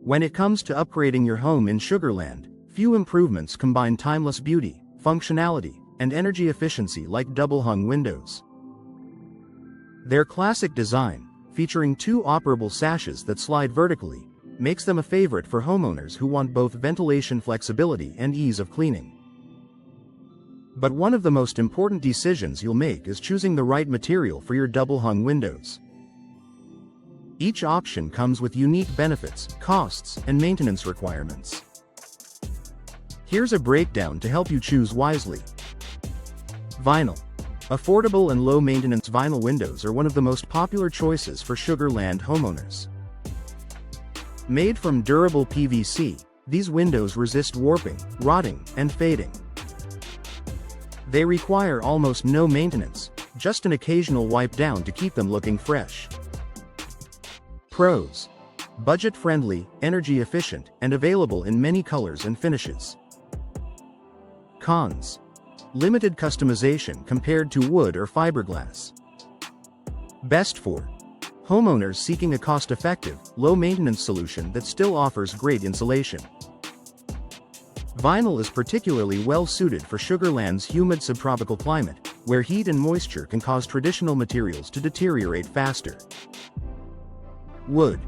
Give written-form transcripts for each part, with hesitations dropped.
When it comes to upgrading your home in Sugarland, few improvements combine timeless beauty, functionality, and energy efficiency like double-hung windows. Their classic design, featuring two operable sashes that slide vertically, makes them a favorite for homeowners who want both ventilation flexibility and ease of cleaning. But one of the most important decisions you'll make is choosing the right material for your double-hung windows. Each option comes with unique benefits, costs, and maintenance requirements. Here's a breakdown to help you choose wisely. Vinyl. Affordable and low-maintenance vinyl windows are one of the most popular choices for Sugarland homeowners. Made from durable PVC, these windows resist warping, rotting, and fading. They require almost no maintenance, just an occasional wipe down to keep them looking fresh. Pros. Budget-friendly, energy-efficient, and available in many colors and finishes. Cons. Limited customization compared to wood or fiberglass. Best for homeowners seeking a cost-effective, low-maintenance solution that still offers great insulation. Vinyl is particularly well-suited for Sugarland's humid subtropical climate, where heat and moisture can cause traditional materials to deteriorate faster. Wood.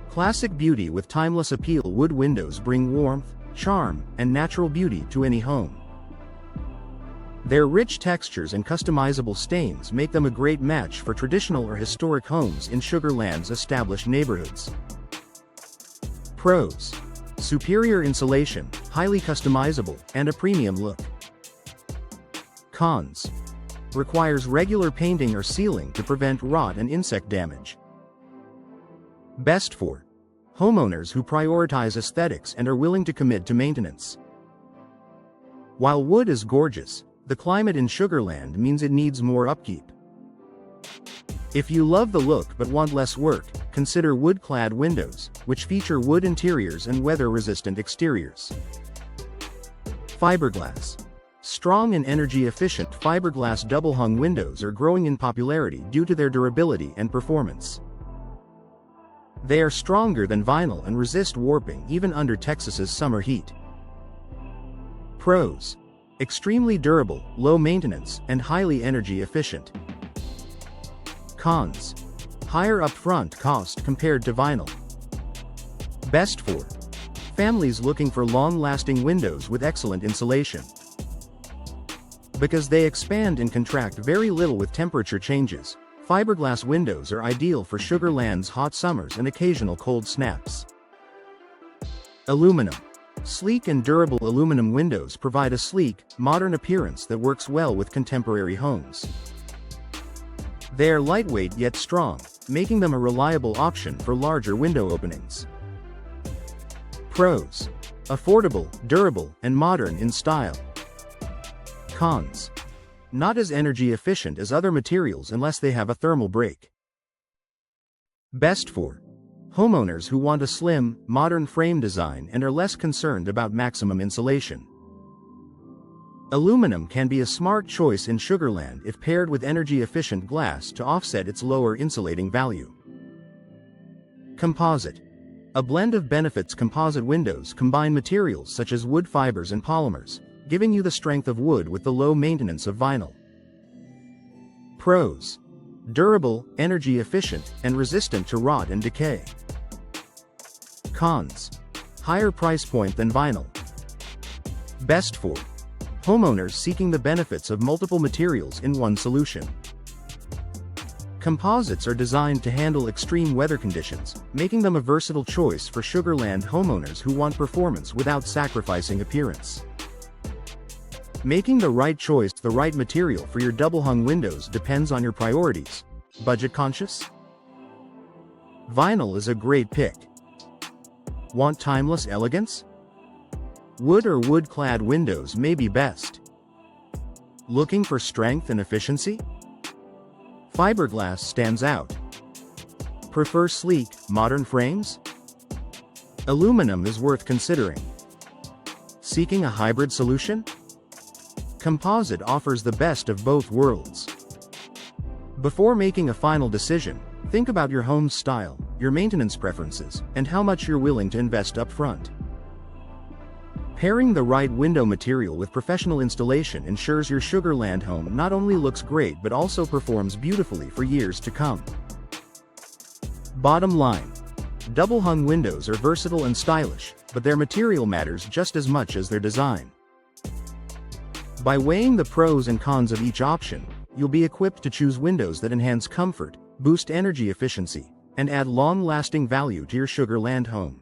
Classic beauty with timeless appeal. Wood windows bring warmth, charm, and natural beauty to any home. Their rich textures and customizable stains make them a great match for traditional or historic homes in Sugarland's established neighborhoods. Pros. Superior insulation, highly customizable, and a premium look. Cons. Requires regular painting or sealing to prevent rot and insect damage. Best for homeowners who prioritize aesthetics and are willing to commit to maintenance. While wood is gorgeous, the climate in Sugarland means it needs more upkeep. If you love the look but want less work, consider wood-clad windows, which feature wood interiors and weather-resistant exteriors. Fiberglass. Strong and energy-efficient fiberglass double-hung windows are growing in popularity due to their durability and performance. They are stronger than vinyl and resist warping even under Texas's summer heat. Pros. Extremely durable, low maintenance, and highly energy efficient. Cons. Higher upfront cost compared to vinyl. Best for families looking for long-lasting windows with excellent insulation. Because they expand and contract very little with temperature changes, fiberglass windows are ideal for Sugarland's hot summers and occasional cold snaps. Aluminum. Sleek and durable aluminum windows provide a sleek, modern appearance that works well with contemporary homes. They are lightweight yet strong, making them a reliable option for larger window openings. Pros. Affordable, durable, and modern in style. Cons. Not as energy efficient as other materials unless they have a thermal break. Best for homeowners who want a slim, modern frame design and are less concerned about maximum insulation. Aluminum can be a smart choice in Sugarland if paired with energy-efficient glass to offset its lower insulating value. Composite. A blend of benefits. Composite windows combine materials such as wood fibers and polymers, giving you the strength of wood with the low maintenance of vinyl. Pros. Durable, energy efficient, and resistant to rot and decay. Cons. Higher price point than vinyl. Best for homeowners seeking the benefits of multiple materials in one solution. Composites are designed to handle extreme weather conditions, making them a versatile choice for Sugarland homeowners who want performance without sacrificing appearance. Making the right choice, the right material for your double-hung windows depends on your priorities. Budget conscious? Vinyl is a great pick. Want timeless elegance? Wood or wood-clad windows may be best. Looking for strength and efficiency? Fiberglass stands out. Prefer sleek, modern frames? Aluminum is worth considering. Seeking a hybrid solution? Composite offers the best of both worlds. Before making a final decision, think about your home's style, your maintenance preferences, and how much you're willing to invest upfront. Pairing the right window material with professional installation ensures your Sugarland home not only looks great but also performs beautifully for years to come. Bottom line: double-hung windows are versatile and stylish, but their material matters just as much as their design. By weighing the pros and cons of each option, you'll be equipped to choose windows that enhance comfort, boost energy efficiency, and add long-lasting value to your Sugarland home.